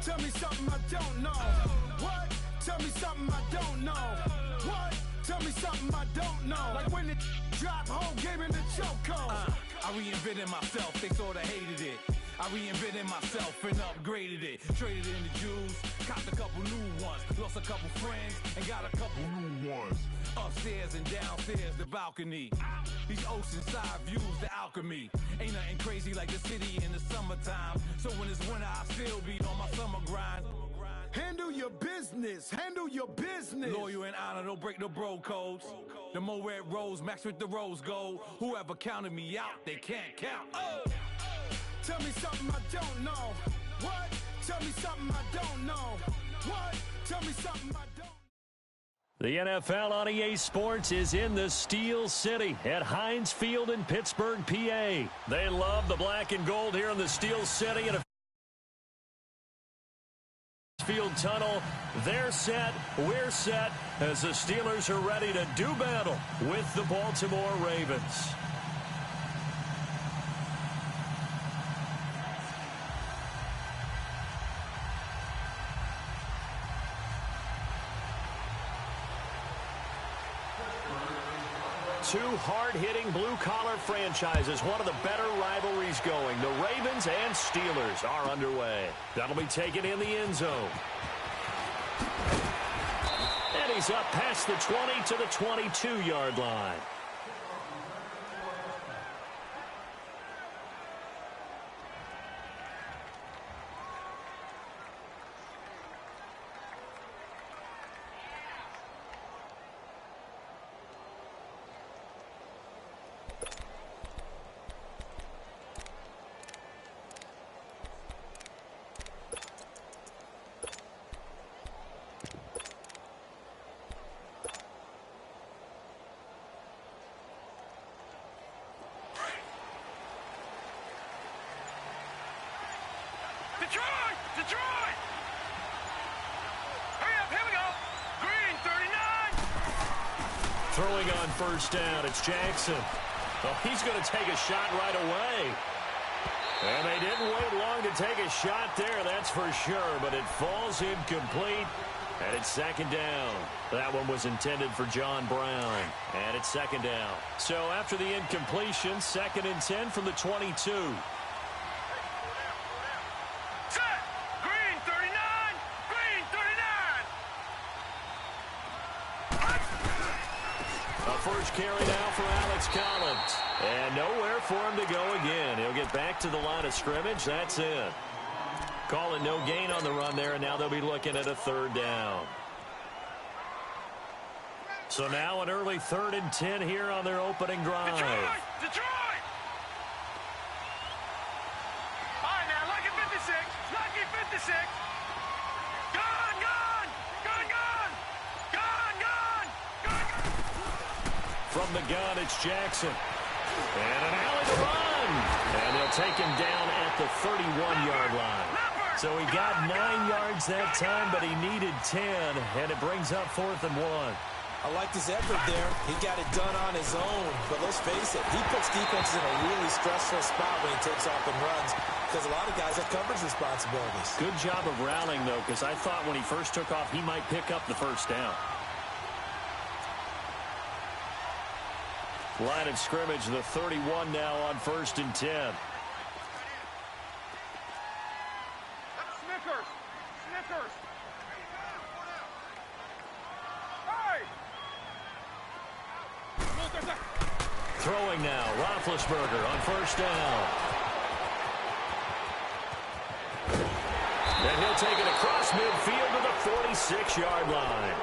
Tell me something I don't know. What? Tell me something I don't know. What? Tell me something I don't know. Like when it drop, whole game in the chokehold. I reinvented myself, they sorta hated it. I reinvented myself and upgraded it. Traded in the Jews, copped a couple new ones. Lost a couple friends and got a couple new ones. Upstairs and downstairs, the balcony. These oceanside views, the alchemy. Ain't nothing crazy like the city in the summertime. So when it's winter, I still be on my summer grind. Handle your business, handle your business. Loyal and honor, don't break the bro codes. The more red rose, max with the rose gold. Whoever counted me out, they can't count. Oh! Tell me something I don't know. What? Tell me something I don't know. What? Tell me something I don't know. The NFL on EA Sports is in the Steel City at Heinz Field in Pittsburgh, PA. They love the black and gold here in the Steel City. And field tunnel, they're set, we're set, as the Steelers are ready to do battle with the Baltimore Ravens. Two hard-hitting blue-collar franchises, one of the better rivalries going. The Ravens and Steelers are underway. That'll be taken in the end zone. And he's up past the 20 to the 22-yard line. Detroit! Hurry up, here we go. Green, 39. Throwing on first down, it's Jackson. Oh, he's going to take a shot right away. And they didn't wait long to take a shot there, that's for sure. But it falls incomplete, and it's second down. That one was intended for John Brown, and it's second down. So after the incompletion, 2nd and 10 from the 22. First carry now for Alex Collins. And nowhere for him to go again. He'll get back to the line of scrimmage. That's it. Calling no gain on the run there, and now they'll be looking at a 3rd down. So now an early 3rd and 10 here on their opening drive. Detroit! All right, now, lucky 56. Lucky 56. From the gun, it's Jackson. And an alley to run. And they'll take him down at the 31-yard line. So he got 9 yards that time, but he needed 10, and it brings up 4th and 1. I like his effort there. He got it done on his own. But let's face it, he puts defenses in a really stressful spot when he takes off and runs because a lot of guys have coverage responsibilities. Good job of rallying, though, because I thought when he first took off, he might pick up the first down. Line of scrimmage, the 31 now on 1st and 10. Snickers. Hey! Throwing now, Roethlisberger on 1st down. And he'll take it across midfield to the 46-yard line.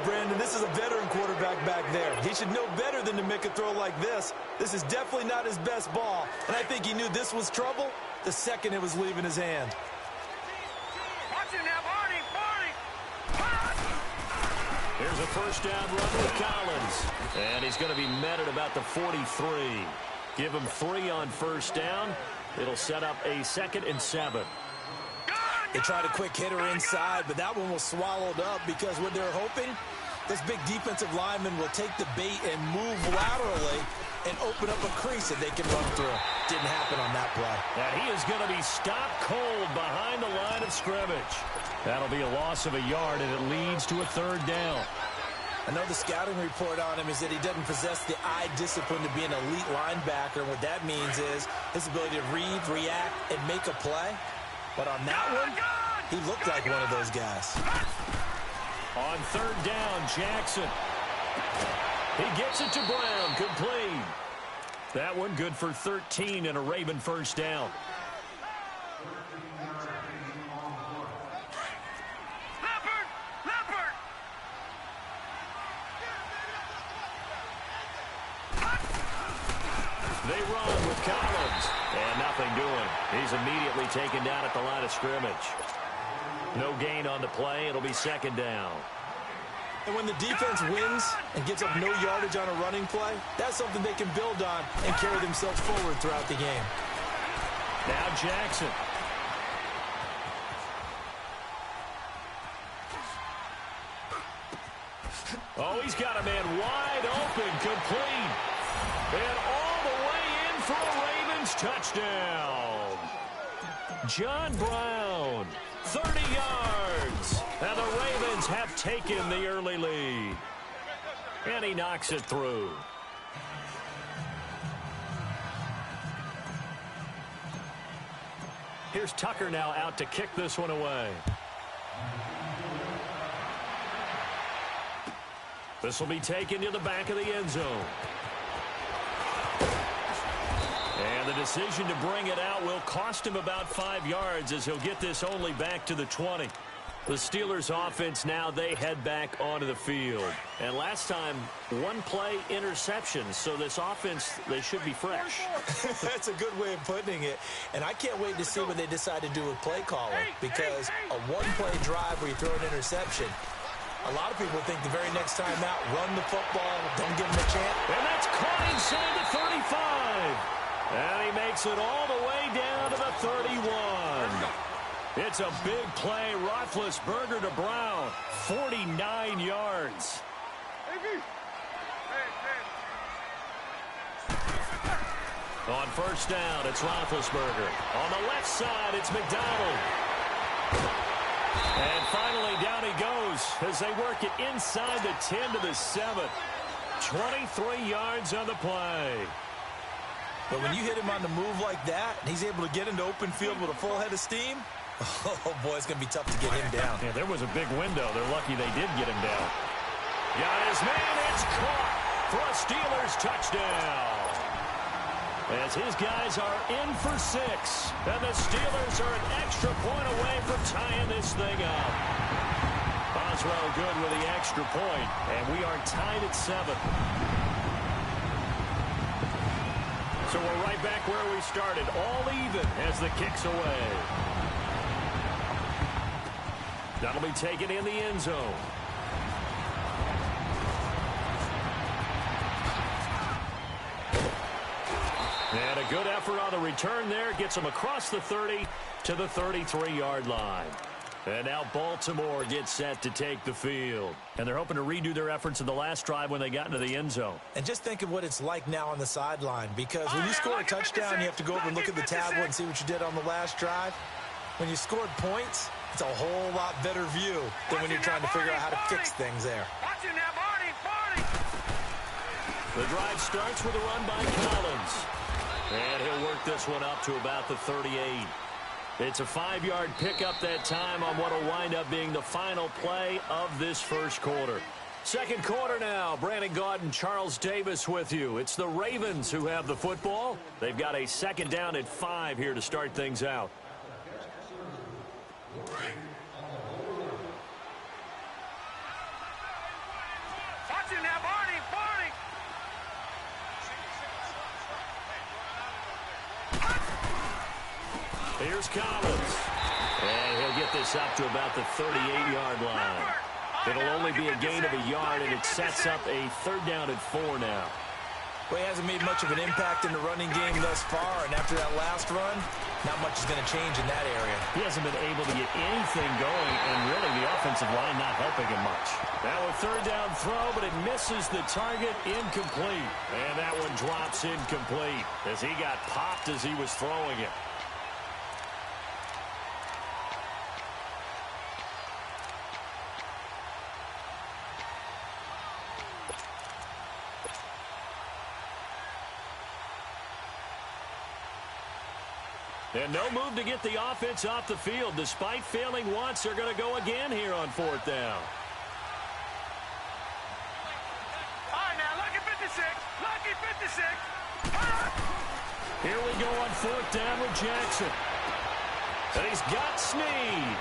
Brandon, this is a veteran quarterback back there. He should know better than to make a throw like this. This is definitely not his best ball, and I think he knew this was trouble the second it was leaving his hand. Watch him now, Barney! Here's a 1st down run with Collins, and he's going to be met at about the 43. Give him 3 on 1st down. It'll set up a 2nd and 7. They tried a quick hitter inside, but that one was swallowed up because what they're hoping, this big defensive lineman will take the bait and move laterally and open up a crease that they can run through. Didn't happen on that play. And he is going to be stopped cold behind the line of scrimmage. That'll be a loss of a yard, and it leads to a third down. I know the scouting report on him is that he doesn't possess the eye discipline to be an elite linebacker. And what that means is his ability to read, react, and make a play. But on that one, he looked like one of those guys. On third down, Jackson. He gets it to Brown, complete. That one good for 13 and a Raven first down. They run with Collins, and nothing doing. He's immediately taken down at the line of scrimmage. No gain on the play. It'll be second down. And when the defense wins and gets up no yardage on a running play, that's something they can build on and carry themselves forward throughout the game. Now Jackson. Oh, he's got a man wide open, complete. And all the way in for a Ravens touchdown. John Brown, 30 yards. And the Ravens have taken the early lead. And he knocks it through. Here's Tucker now out to kick this one away. This will be taken to the back of the end zone. And the decision to bring it out will cost him about 5 yards as he'll get this only back to the 20. The Steelers offense now, they head back onto the field. And last time, one play interception. So this offense, they should be fresh. That's a good way of putting it. And I can't wait to see what they decide to do with play calling. Because a one-play drive where you throw an interception, a lot of people think the very next time out, run the football, don't give them a chance. And that's caught inside the 35. And he makes it all the way down to the 31. It's a big play. Roethlisberger to Brown. 49 yards. On first down, it's Roethlisberger. On the left side, it's McDonald. And finally, down he goes as they work it inside the 10 to the 7. 23 yards on the play. But when you hit him on the move like that, and he's able to get into open field with a full head of steam, oh, boy, it's going to be tough to get him down. Yeah, there was a big window. They're lucky they did get him down. Got his man. It's caught for a Steelers touchdown. As his guys are in for 6. And the Steelers are an extra point away from tying this thing up. Boswell good with the extra point, and we are tied at 7. So we're right back where we started, all even as the kick's away. That'll be taken in the end zone. And a good effort on the return there. Gets him across the 30 to the 33-yard line. And now Baltimore gets set to take the field. And they're hoping to redo their efforts in the last drive when they got into the end zone. And just think of what it's like now on the sideline. Because when you score a touchdown, you have to go over and look at the tablet and see what you did on the last drive. When you scored points, it's a whole lot better view than when you're trying to figure out how to fix things there. The drive starts with a run by Collins. And he'll work this one up to about the 38. It's a 5-yard pickup that time on what will wind up being the final play of this first quarter. Second quarter now. Brandon Gaudin, Charles Davis with you. It's the Ravens who have the football. They've got a second down at 5 here to start things out. Here's Collins. And he'll get this up to about the 38-yard line. It'll only be a gain of a yard, and it sets up a third down at 4 now. Well, he hasn't made much of an impact in the running game thus far, and after that last run, not much is going to change in that area. He hasn't been able to get anything going, and really the offensive line not helping him much. Now a third down throw, but it misses the target, incomplete. And that one drops incomplete as he got popped as he was throwing it. And no move to get the offense off the field. Despite failing once, they're going to go again here on 4th down. All right, now, lucky 56. Lucky 56. Here we go on 4th down with Jackson. And he's got Snead.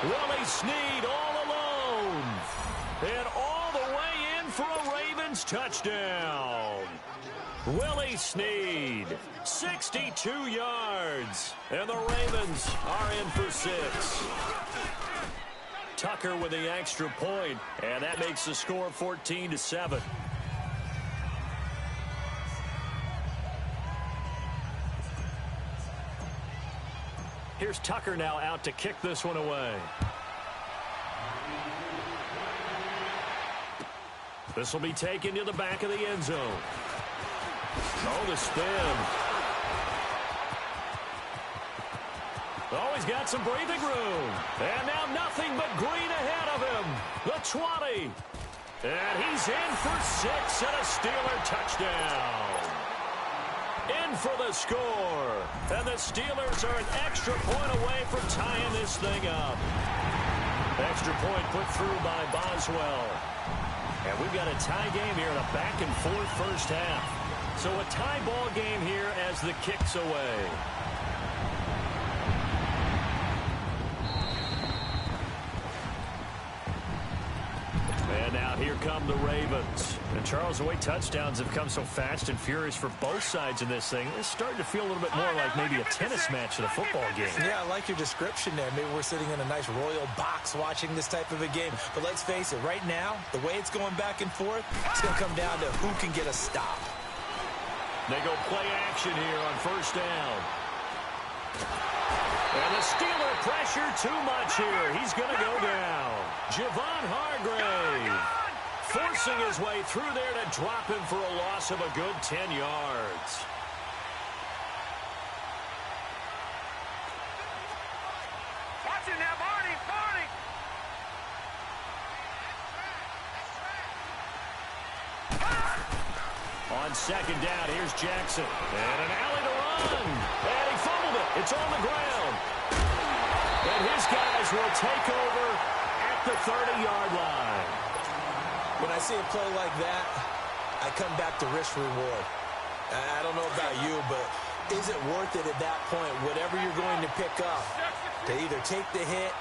Willie Snead all alone. And all the way in for a Ravens touchdown. Willie Snead, 62 yards. And the Ravens are in for 6. Tucker with the extra point, and that makes the score 14-7. Here's Tucker now out to kick this one away. This will be taken to the back of the end zone. Oh, the spin. Oh, he's got some breathing room. And now nothing but green ahead of him. The 20. And he's in for 6 and a Steeler touchdown. In for the score. And the Steelers are an extra point away from tying this thing up. Extra point put through by Boswell. And we've got a tie game here in a back-and-forth first half. So a tie ball game here as the kick's away. And now here come the Ravens. And Charles, the way touchdowns have come so fast and furious for both sides in this thing, it's starting to feel a little bit more like maybe a tennis match than a football game. Yeah, I like your description there. Maybe we're sitting in a nice royal box watching this type of a game. But let's face it, right now, the way it's going back and forth, it's going to come down to who can get a stop. They go play action here on 1st down. And the Steeler pressure too much here. He's going to go down. Javon Hargrave forcing his way through there to drop him for a loss of a good 10 yards. Watch it now, Barney. Barney. On 2nd down, here's Jackson. And an alley to run. And he fumbled it. It's on the ground. And his guys will take over at the 30-yard line. When I see a play like that, I come back to risk-reward. I don't know about you, but is it worth it at that point, whatever you're going to pick up, to either take the hit,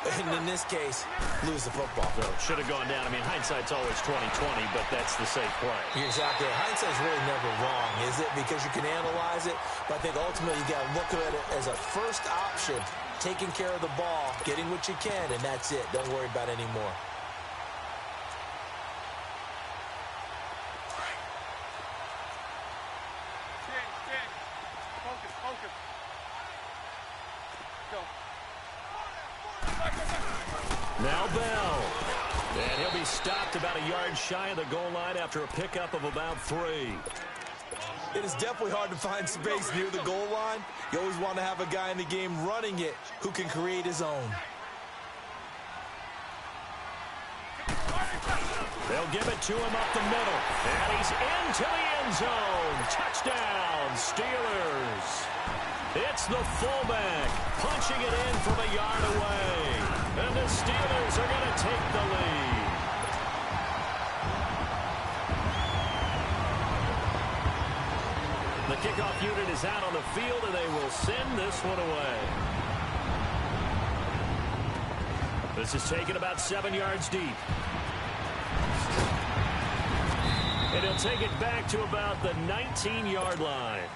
and in this case, lose the football? So should have gone down. I mean, hindsight's always 20/20, but that's the safe play. Exactly. Hindsight's really never wrong, is it? Because you can analyze it, but I think ultimately you got to look at it as a first option, taking care of the ball, getting what you can, and that's it. Don't worry about any more. Focus, focus. Go. Now Bell. And he'll be stopped about a yard shy of the goal line after a pickup of about 3. It is definitely hard to find space near the goal line. You always want to have a guy in the game running it who can create his own. They'll give it to him up the middle. And he's into the end zone. Touchdown, Steelers. It's the fullback punching it in from a yard away. And the Steelers are going to take the lead. The kickoff unit is out on the field, and they will send this one away. This is taken about 7 yards deep. And he'll take it back to about the 19-yard line.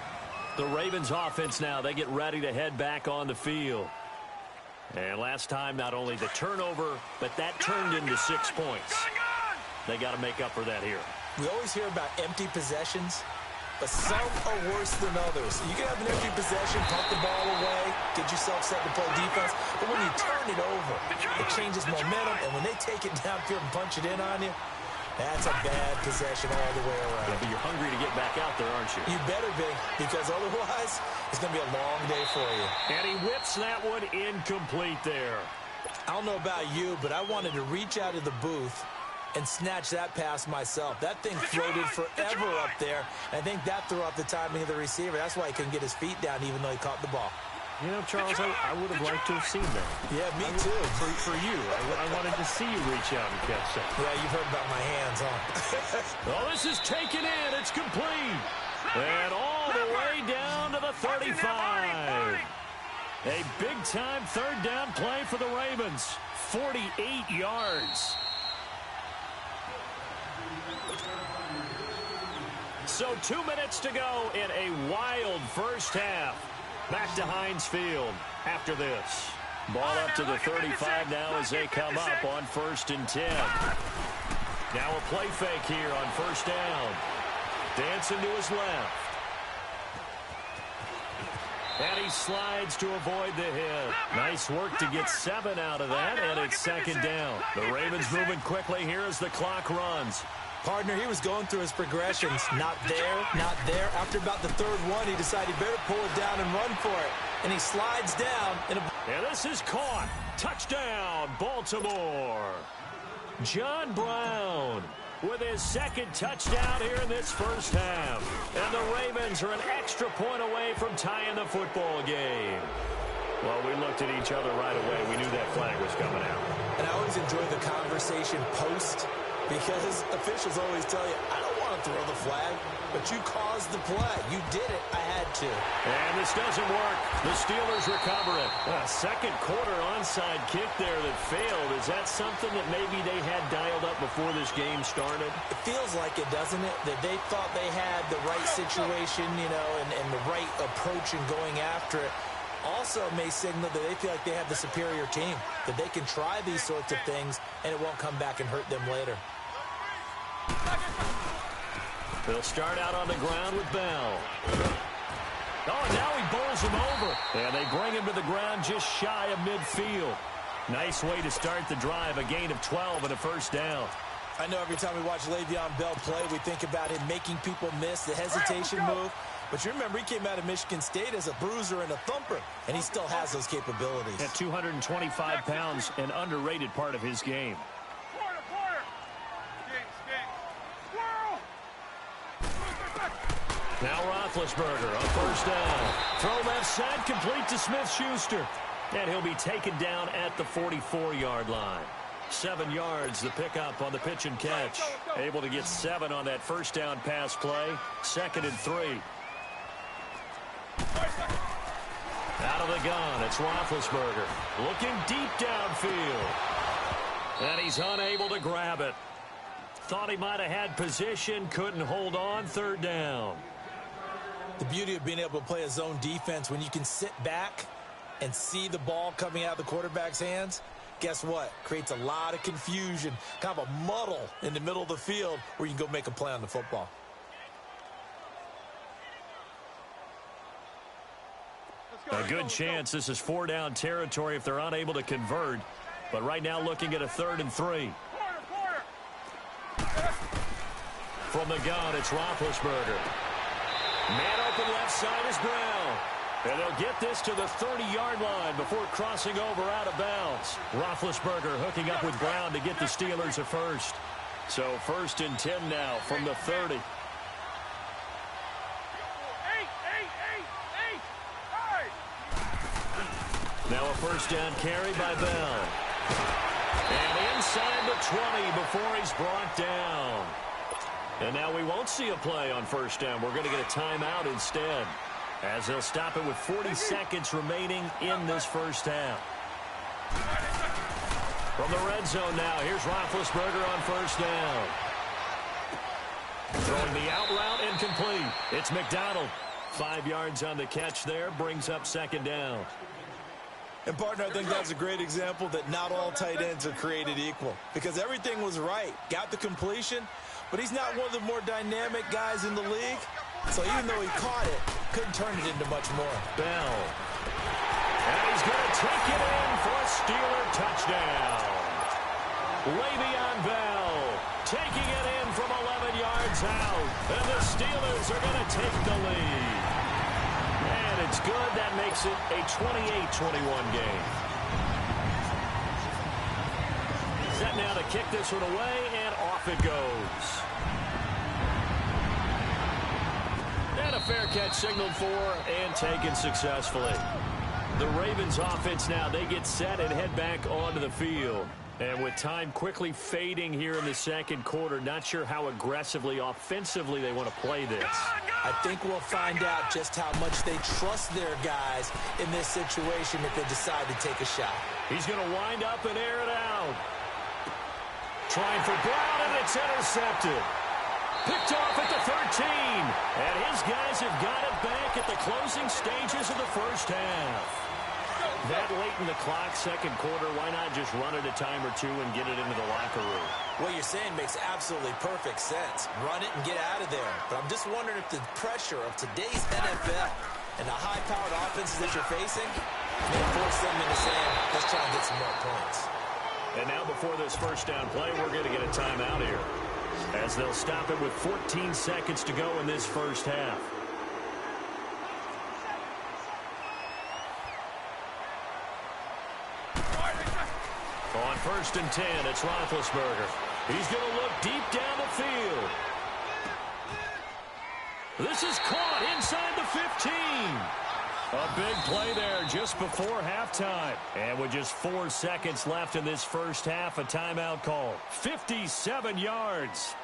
The Ravens offense now, they get ready to head back on the field. And last time, not only the turnover, but that turned into 6 points. They got to make up for that here. We always hear about empty possessions, but some are worse than others. You can have an empty possession, pump the ball away, get yourself set to play defense, but when you turn it over, it changes momentum, and when they take it downfield and punch it in on you, that's a bad possession all the way around. Yeah, but you're hungry to get back out there, aren't you? You better be, because otherwise, it's going to be a long day for you. And he whips that one incomplete there. I don't know about you, but I wanted to reach out of the booth and snatch that pass myself. That thing floated forever up there. I think that threw off the timing of the receiver. That's why he couldn't get his feet down even though he caught the ball. You know, Charles, I would have liked to have seen that. Yeah, me too. For you. I wanted to see you reach out and catch that. Yeah, you've heard about my hands, huh? Oh, this is taken in. It's complete. And all the way down to the 35. A big-time third down play for the Ravens. 48 yards. So 2 minutes to go in a wild first half. Back to Heinz Field after this. Ball up to the 35 now as they come up on 1st and 10. Now a play fake here on first down. Dancing to his left. And he slides to avoid the hit. Nice work to get 7 out of that, and it's 2nd down. The Ravens moving quickly here as the clock runs. Partner, he was going through his progressions. Not there, not there. After about the 3rd one, he decided he better pull it down and run for it. And he slides down. And this is caught. Touchdown, Baltimore. John Brown with his 2nd touchdown here in this first half. And the Ravens are an extra point away from tying the football game. Well, we looked at each other right away. We knew that flag was coming out. And I always enjoy the conversation post, because officials always tell you, I don't want to throw the flag, but you caused the play. You did it. I had to. And this doesn't work. The Steelers recover it. A second quarter onside kick there that failed. Is that something that maybe they had dialed up before this game started? It feels like it, doesn't it? That they thought they had the right situation, and the right approach in going after it. Also may signal that they feel like they have the superior team, that they can try these sorts of things, and it won't come back and hurt them later. They'll start out on the ground with Bell. Oh, now he bowls him over. And they bring him to the ground just shy of midfield. Nice way to start the drive, a gain of 12 and a first down. I know every time we watch Le'Veon Bell play, we think about him making people miss the hesitation move. But you remember, he came out of Michigan State as a bruiser and a thumper, and he still has those capabilities. At 225 pounds, an underrated part of his game. Now Roethlisberger on first down. Throw left side, complete to Smith-Schuster. And he'll be taken down at the 44-yard line. 7 yards, the pickup on the pitch and catch. Able to get 7 on that first down pass play. 2nd and 3. Out of the gun, it's Roethlisberger. Looking deep downfield. And he's unable to grab it. Thought he might have had position, couldn't hold on, 3rd down. The beauty of being able to play a zone defense when you can sit back and see the ball coming out of the quarterback's hands, guess what? Creates a lot of confusion, kind of a muddle in the middle of the field where you can go make a play on the football. A good chance this is 4-down territory if they're unable to convert. But right now looking at a 3rd and 3. From the gun, it's Roethlisberger. Man open left side is Brown. And they'll get this to the 30-yard line before crossing over out of bounds. Roethlisberger hooking up with Brown to get the Steelers a first. So 1st and 10 now from the 30. Now a first down carry by Bell. And inside the 20 before he's brought down. And now we won't see a play on first down. We're going to get a timeout instead, as they'll stop it with 40 seconds remaining in this first half. From the red zone now, here's Roethlisberger on first down. Throwing the out route incomplete. It's McDonald. 5 yards on the catch there, brings up 2nd down. And, partner, I think that's a great example that not all tight ends are created equal, because everything was right. Got the completion, but he's not one of the more dynamic guys in the league. So even though he caught it, couldn't turn it into much more. Bell. And he's going to take it in for a Steeler touchdown. Le'Veon Bell taking it in from 11 yards out. And the Steelers are going to take the lead. And it's good. That makes it a 28-21 game. set now to kick this one away, and off it goes. And a fair catch signaled for and taken successfully. The Ravens offense now, they get set and head back onto the field. And with time quickly fading here in the second quarter, not sure how aggressively, offensively they want to play this. I think we'll find out just how much they trust their guys in this situation if they decide to take a shot. He's going to wind up and air it out. Trying for Brown, and it's intercepted. Picked off at the 13. And his guys have got it back at the closing stages of the first half. That late in the clock, second quarter, why not just run it a time or two and get it into the locker room? What you're saying makes absolutely perfect sense. Run it and get out of there. But I'm just wondering if the pressure of today's NFL and the high-powered offenses that you're facing may force them into saying, let's try and get some more points. And now before this first down play, we're going to get a timeout here, as they'll stop it with 14 seconds to go in this first half. On 1st and 10, it's Roethlisberger. He's going to look deep down the field. This is caught inside the 15. A big play there just before halftime. And with just 4 seconds left in this first half, a timeout call. 57 yards.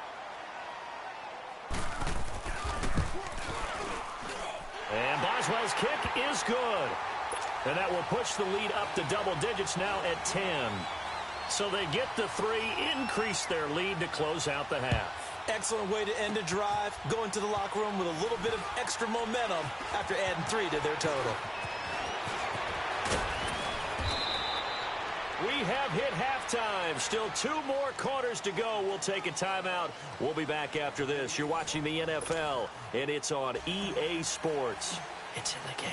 And Boswell's kick is good. And that will push the lead up to double digits now at 10. So they get the 3, increase their lead to close out the half. Excellent way to end the drive. Go into the locker room with a little bit of extra momentum after adding 3 to their total. We have hit halftime. Still 2 more quarters to go. We'll take a timeout. We'll be back after this. You're watching the NFL, and it's on EA Sports. It's in the game.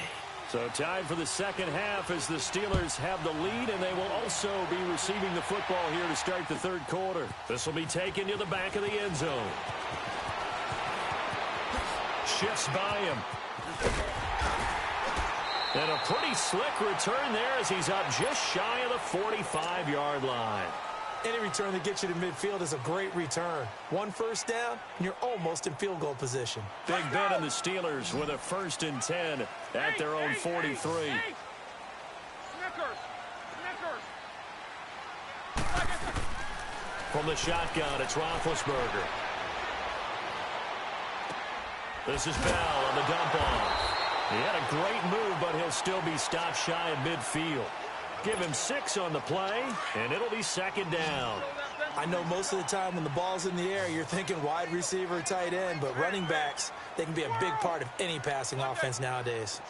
So time for the second half as the Steelers have the lead, and they will also be receiving the football here to start the third quarter. This will be taken to the back of the end zone. Shifts by him. And a pretty slick return there as he's up just shy of the 45-yard line. Any return that gets you to midfield is a great return. 1 first down, and you're almost in field goal position. Big Ben and the Steelers with a 1st and 10 at their own 43. From the shotgun, it's Roethlisberger. This is Bell on the dump off. He had a great move, but he'll still be stopped shy of midfield. Give him 6 on the play, and it'll be second down. I know most of the time when the ball's in the air, you're thinking wide receiver, tight end, but running backs, they can be a big part of any passing offense nowadays.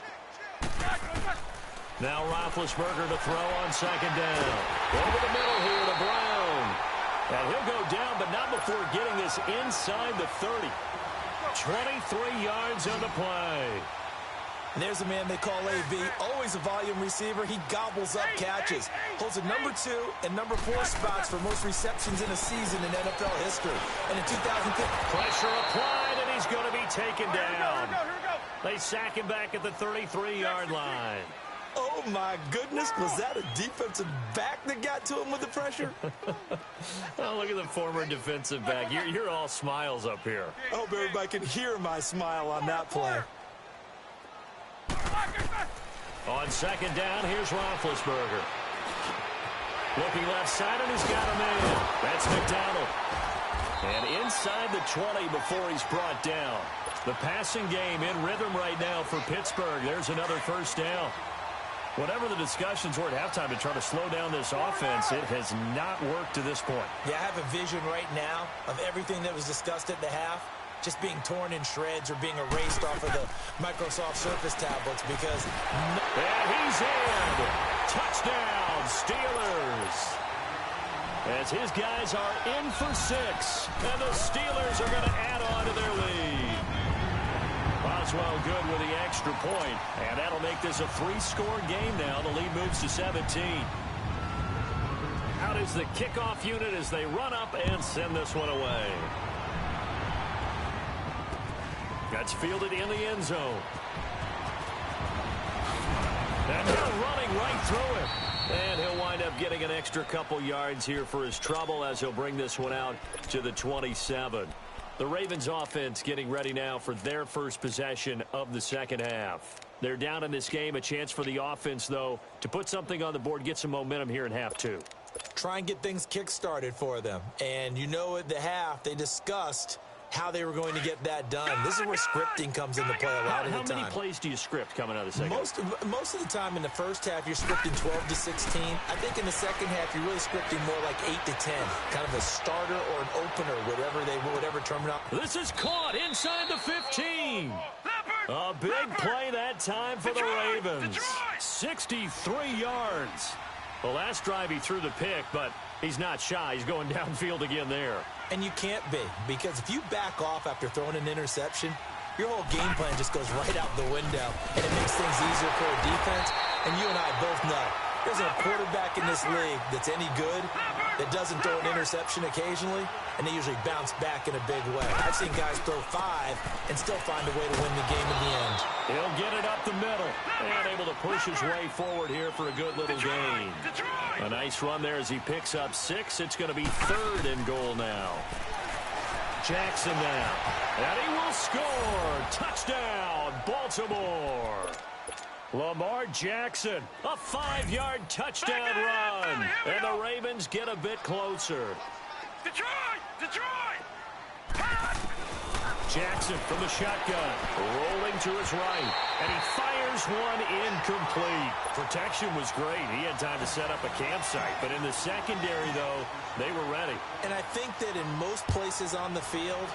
Now Roethlisberger to throw on second down. Over the middle here to Brown. And he'll go down, but not before getting this inside the 30. 23 yards on the play. And there's a man they call AB, always a volume receiver. He gobbles up catches. Holds a number 2 and number 4 spots for most receptions in a season in NFL history. And in 2015... Pressure applied, and he's going to be taken down. Here we go. They sack him back at the 33-yard line. Oh, my goodness. Was that a defensive back that got to him with the pressure? Oh, look at the former defensive back. You're all smiles up here. I hope everybody can hear my smile on that play. On second down, here's Roethlisberger. Looking left side, and he's got a man. That's McDonald. And inside the 20 before he's brought down. The passing game in rhythm right now for Pittsburgh. There's another first down. Whatever the discussions were at halftime to try to slow down this offense, it has not worked to this point. Yeah, I have a vision right now of everything that was discussed at the half just being torn in shreds or being erased off of the Microsoft Surface tablets because... And he's in! Touchdown, Steelers! As his guys are in for 6, and the Steelers are going to add on to their lead. Boswell good with the extra point, and that'll make this a 3-score game now. The lead moves to 17. Out is the kickoff unit as they run up and send this one away. That's fielded in the end zone. And they're running right through it. And he'll wind up getting an extra couple yards here for his trouble as he'll bring this one out to the 27. The Ravens offense getting ready now for their first possession of the second half. They're down in this game. A chance for the offense, though, to put something on the board, get some momentum here in half two. Try and get things kick-started for them. And you know at the half, they discussed how they were going to get that done. This is where scripting comes into play a lot of the time. How many plays do you script coming out of the second half? Most of the time in the first half, you're scripting 12 to 16. I think in the second half, you're really scripting more like 8 to 10. Kind of a starter or an opener, whatever terminology. This is caught inside the 15. A big play that time for the Ravens. 63 yards. The last drive he threw the pick, but he's not shy. He's going downfield again there. And you can't be, because if you back off after throwing an interception, your whole game plan just goes right out the window, and it makes things easier for a defense. And you and I both know there's a quarterback in this league that's any good that doesn't throw an interception occasionally, and they usually bounce back in a big way. I've seen guys throw 5 and still find a way to win the game in the end. He'll get it up the middle and able to push his way forward here for a good little gain. A nice run there as he picks up 6. It's going to be 3rd and goal now. Jackson now. And he will score. Touchdown, Baltimore. Lamar Jackson, a 5-yard touchdown run. And the Ravens get a bit closer. Detroit! Jackson from the shotgun, rolling to his right, and he fires one incomplete. Protection was great. He had time to set up a campsite, but in the secondary, though, they were ready. And I think that in most places on the field,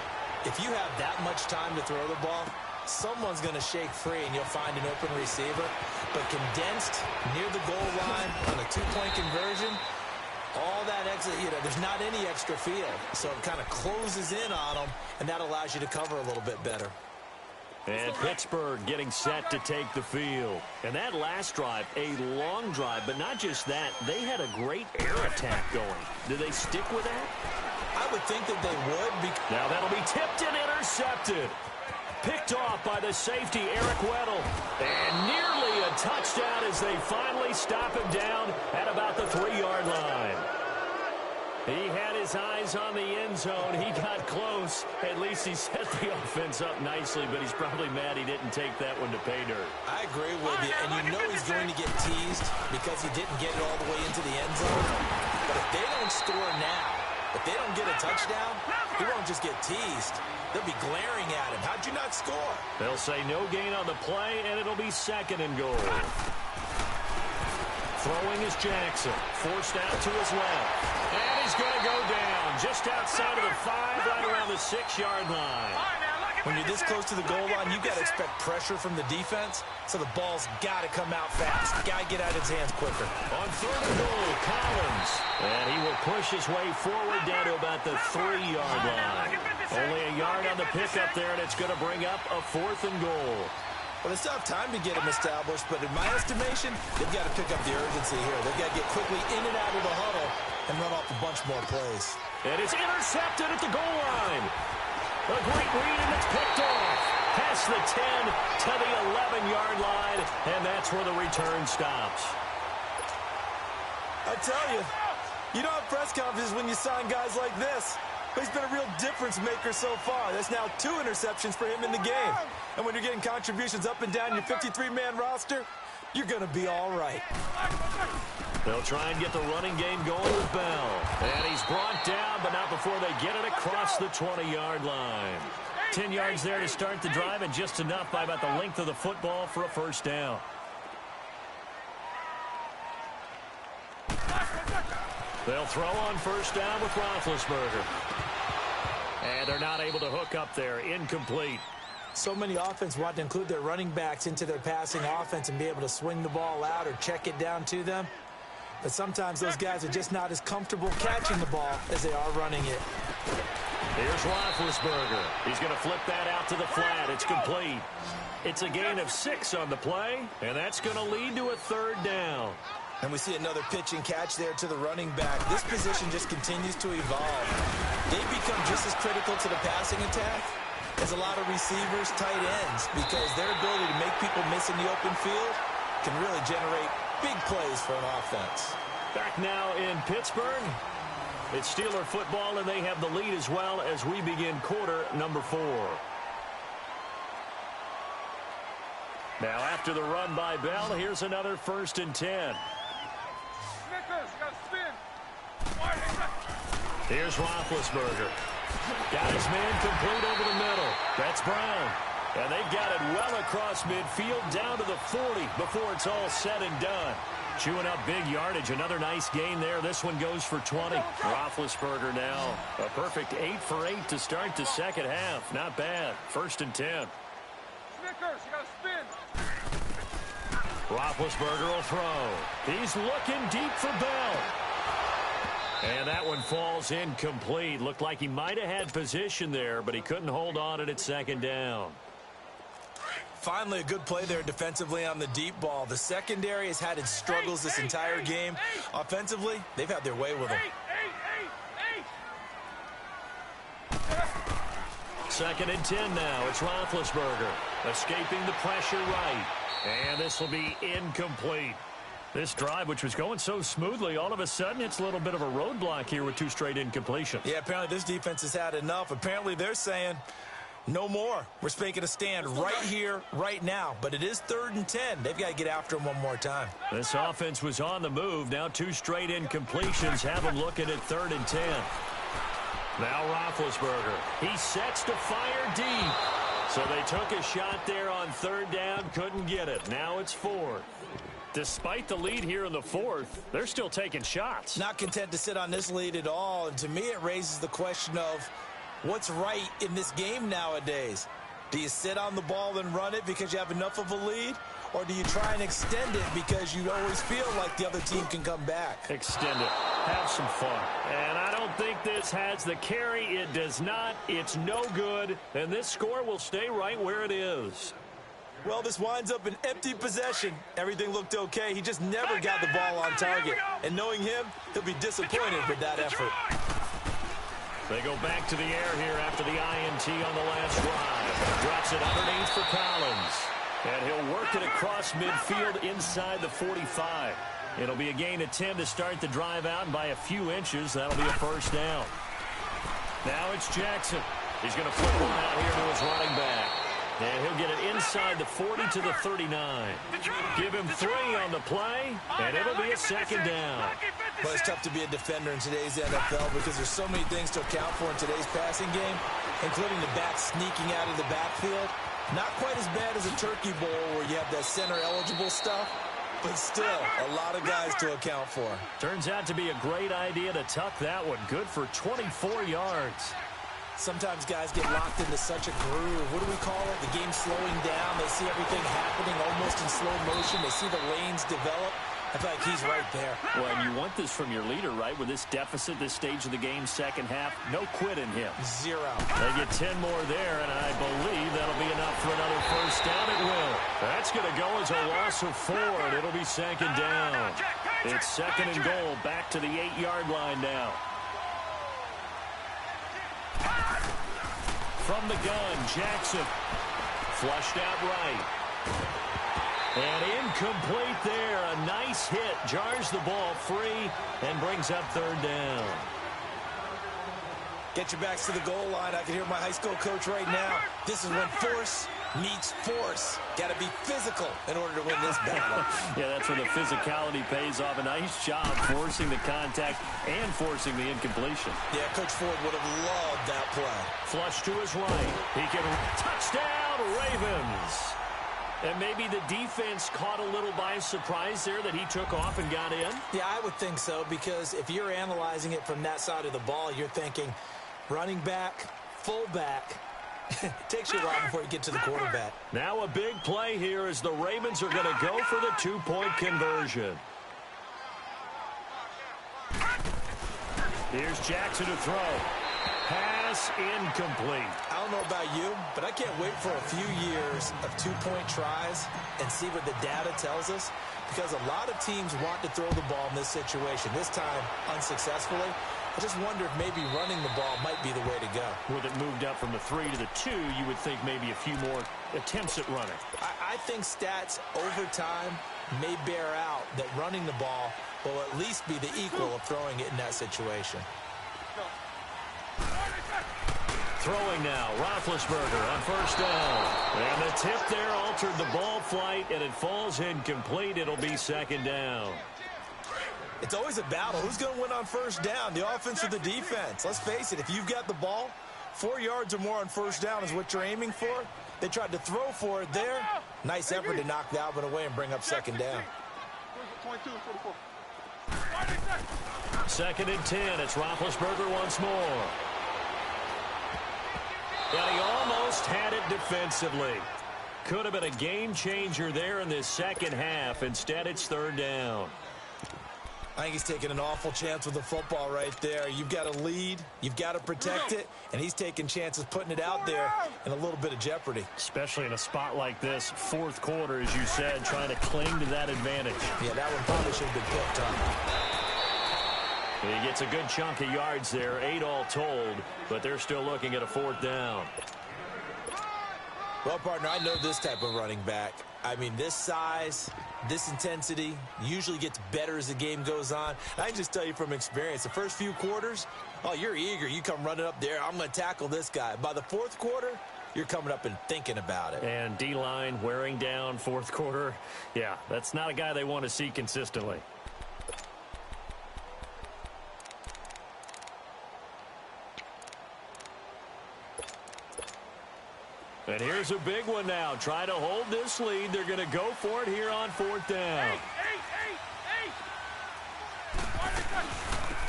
if you have that much time to throw the ball, someone's going to shake free and you'll find an open receiver. But condensed near the goal line on a 2-point conversion, all that extra, there's not any extra field. So it kind of closes in on them, and that allows you to cover a little bit better. And Pittsburgh getting set to take the field. And that last drive, a long drive, but not just that, they had a great air attack going. Do they stick with that? I would think that they would. Now that'll be tipped and intercepted. Picked off by the safety, Eric Weddle. And nearly a touchdown as they finally stop him down at about the 3-yard line. He had his eyes on the end zone. He got close. At least he set the offense up nicely, but he's probably mad he didn't take that one to pay dirt. I agree with you, and you know he's going to get teased because he didn't get it all the way into the end zone. But if they don't score now, if they don't get a touchdown, he won't just get teased. They'll be glaring at him. How'd you not score? They'll say no gain on the play, and it'll be 2nd and goal. Throwing is Jackson. Forced out to his left. And he's going to go down just outside of the 5, right around the 6-yard line. When you're this close to the goal line, you've got to expect pressure from the defense, so the ball's got to come out fast. Got to get out of his hands quicker. On 3rd and goal, Collins. And he will push his way forward down to about the 3-yard line. Only a yard on the pickup there, and it's going to bring up a 4th and goal. Well, they still have time to get him established, but in my estimation, they've got to pick up the urgency here. They've got to get quickly in and out of the huddle and run off a bunch more plays. And it's intercepted at the goal line. A great read, and it's picked off. Past the 10 to the 11-yard line, and that's where the return stops. I tell you, you don't have press conferences when you sign guys like this. But he's been a real difference maker so far. That's now 2 interceptions for him in the game. And when you're getting contributions up and down your 53-man roster, you're going to be all right. They'll try and get the running game going with Bell. And he's brought down, but not before they get it across the 20-yard line. 10 yards there to start the drive, and just enough by about the length of the football for a 1st down. They'll throw on 1st down with Roethlisberger. And they're not able to hook up there. Incomplete. So many offense want to include their running backs into their passing offense and be able to swing the ball out or check it down to them. But sometimes those guys are just not as comfortable catching the ball as they are running it. Here's Roethlisberger. He's going to flip that out to the flat. It's complete. It's a gain of 6 on the play, and that's going to lead to a 3rd down. And we see another pitch and catch there to the running back. This position just continues to evolve. They become just as critical to the passing attack as a lot of receivers, tight ends, because their ability to make people miss in the open field can really generate Big plays for an offense. Back now in Pittsburgh. It's Steeler football, and they have the lead as well as we begin quarter number 4. Now after the run by Bell, here's another 1st and 10. Here's Roethlisberger. Got his man complete over the middle. That's Brown. And they've got it well across midfield down to the 40 before it's all said and done. Chewing up big yardage. Another nice gain there. This one goes for 20. Roethlisberger now. A perfect 8 for 8 to start the second half. Not bad. 1st and 10. Snickers, you got to spin. Roethlisberger will throw. He's looking deep for Bell. And that one falls incomplete. Looked like he might have had position there, but he couldn't hold on it at 2nd down. Finally, a good play there defensively on the deep ball. The secondary has had its struggles this entire game. Offensively, they've had their way with him. 2nd and 10 now. It's Roethlisberger escaping the pressure right. And this will be incomplete. This drive, which was going so smoothly, all of a sudden it's a little bit of a roadblock here with 2 straight incompletions. Yeah, apparently this defense has had enough. Apparently they're saying no more. We're making a stand right here, right now. But it is 3rd and 10. They've got to get after him one more time. This offense was on the move. Now 2 straight incompletions have them looking at 3rd and 10. Now Roethlisberger. He sets to fire deep. So they took a shot there on 3rd down. Couldn't get it. Now it's 4th. Despite the lead here in the 4th, they're still taking shots. Not content to sit on this lead at all. And to me, it raises the question of what's right in this game nowadays. Do you sit on the ball and run it because you have enough of a lead? Or do you try and extend it because you always feel like the other team can come back? Extend it. Have some fun. And I don't think this has the carry. It does not. It's no good. And this score will stay right where it is. Well, this winds up an empty possession. Everything looked okay. He just never got the ball on target. And knowing him, he'll be disappointed with that effort. They go back to the air here after the INT on the last drive. Drops it underneath for Collins. And he'll work it across midfield inside the 45. It'll be a gain of 10 to start the drive out, and by a few inches, that'll be a 1st down. Now it's Jackson. He's going to flip one out here to his running back. And he'll get it inside the 40 to the 39. Give him 3 on the play, and it'll be a 2nd down. But it's tough to be a defender in today's NFL because there's so many things to account for in today's passing game, including the back sneaking out of the backfield. Not quite as bad as a turkey bowl where you have that center-eligible stuff, but still a lot of guys to account for. Turns out to be a great idea to tuck that one. Good for 24 yards. Sometimes guys get locked into such a groove. What do we call it? The game slowing down. They see everything happening almost in slow motion. They see the lanes develop. I feel like he's right there. Well, and you want this from your leader, right? With this deficit, this stage of the game, second half, no quit in him. 0. They get 10 more there, and I believe that'll be enough for another 1st down. It will. That's going to go as a loss of 4, and it'll be 2nd down. It's 2nd and goal, back to the 8-yard line now. From the gun, Jackson. Flushed out right. And incomplete there. A nice hit. Jars the ball free and brings up 3rd down. Get your backs to the goal line. I can hear my high school coach right now. This is when force meets force. Got to be physical in order to win this battle. Yeah, that's where the physicality pays off. A nice job forcing the contact and forcing the incompletion. Yeah, Coach Ford would have loved that play. Flush to his right. He can touchdown, Ravens. And maybe the defense caught a little by surprise there that he took off and got in? Yeah, I would think so, because if you're analyzing it from that side of the ball, you're thinking running back, fullback. Takes you a while before you get to the quarterback. Now a big play here as the Ravens are going to go for the 2-point conversion. Here's Jackson to throw. Pass incomplete. I don't know about you, but I can't wait for a few years of 2-point tries and see what the data tells us, because a lot of teams want to throw the ball in this situation. This time, unsuccessfully. I just wonder if maybe running the ball might be the way to go. With it moved up from the 3 to the 2, you would think maybe a few more attempts at running. I think stats over time may bear out that running the ball will at least be the equal of throwing it in that situation. Throwing now, Roethlisberger on first down. And the tip there altered the ball flight, and it falls incomplete. It'll be second down. It's always a battle. Who's going to win on first down, the offense or the defense? Let's face it, if you've got the ball, 4 yards or more on first down is what you're aiming for. They tried to throw for it there. Nice effort to knock that one away and bring up second down. 22 and 44. Second and 10. It's Roethlisberger once more. And he almost had it defensively. Could have been a game changer there in this second half. Instead, it's third down. I think he's taking an awful chance with the football right there. You've got to lead, you've got to protect it, and he's taking chances putting it out there in a little bit of jeopardy. Especially in a spot like this, fourth quarter, as you said, trying to cling to that advantage. Yeah, that one probably should have been picked up. He gets a good chunk of yards there, 8 all told, but they're still looking at a fourth down. Well, partner, I know this type of running back. I mean, this size, this intensity usually gets better as the game goes on. I can just tell you from experience, the first few quarters, oh, you're eager. You come running up there, I'm going to tackle this guy. By the fourth quarter, you're coming up and thinking about it. And D-line wearing down fourth quarter. Yeah, that's not a guy they want to see consistently. And here's a big one now. Trying to hold this lead. They're going to go for it here on fourth down.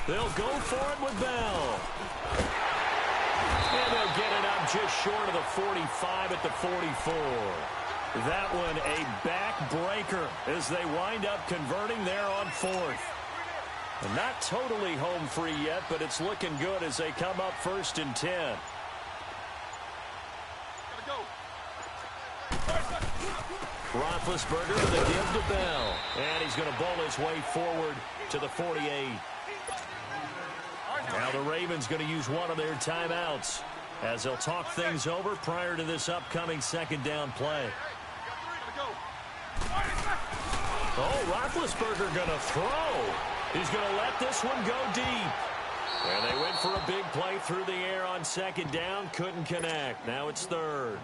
They'll go for it with Bell. And they'll get it up just short of the 45 at the 44. That one a backbreaker as they wind up converting there on fourth. And not totally home free yet, but it's looking good as they come up first and 10. Roethlisberger with a give to Bell. And he's going to bowl his way forward to the 48. Now the Ravens going to use one of their timeouts as they'll talk things over prior to this upcoming second down play. Oh, Roethlisberger going to throw. He's going to let this one go deep. And they went for a big play through the air on second down. Couldn't connect. Now it's third.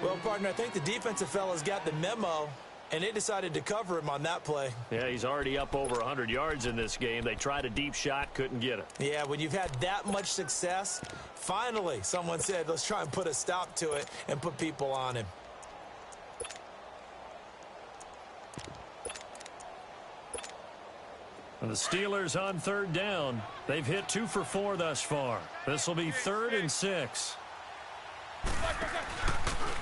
Well, partner, I think the defensive fella's got the memo, and they decided to cover him on that play. Yeah, he's already up over 100 yards in this game. They tried a deep shot, couldn't get it. Yeah, when you've had that much success, finally someone said, let's try and put a stop to it and put people on him. And the Steelers on third down. They've hit 2 for 4 thus far. This will be 3rd and 6.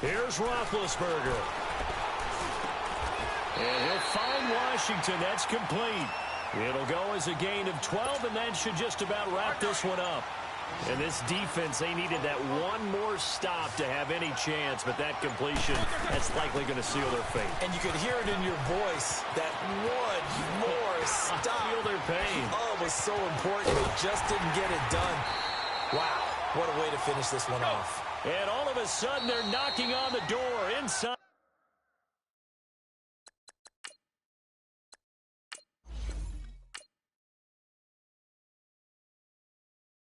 Here's Roethlisberger. And he'll find Washington. That's complete. It'll go as a gain of 12, and that should just about wrap this one up. And this defense, they needed that one more stop to have any chance, but that completion, that's likely going to seal their fate. And you could hear it in your voice, that one more stop. I feel their pain. Oh, it was so important. They just didn't get it done. Wow, what a way to finish this one off. And all of a sudden, they're knocking on the door inside.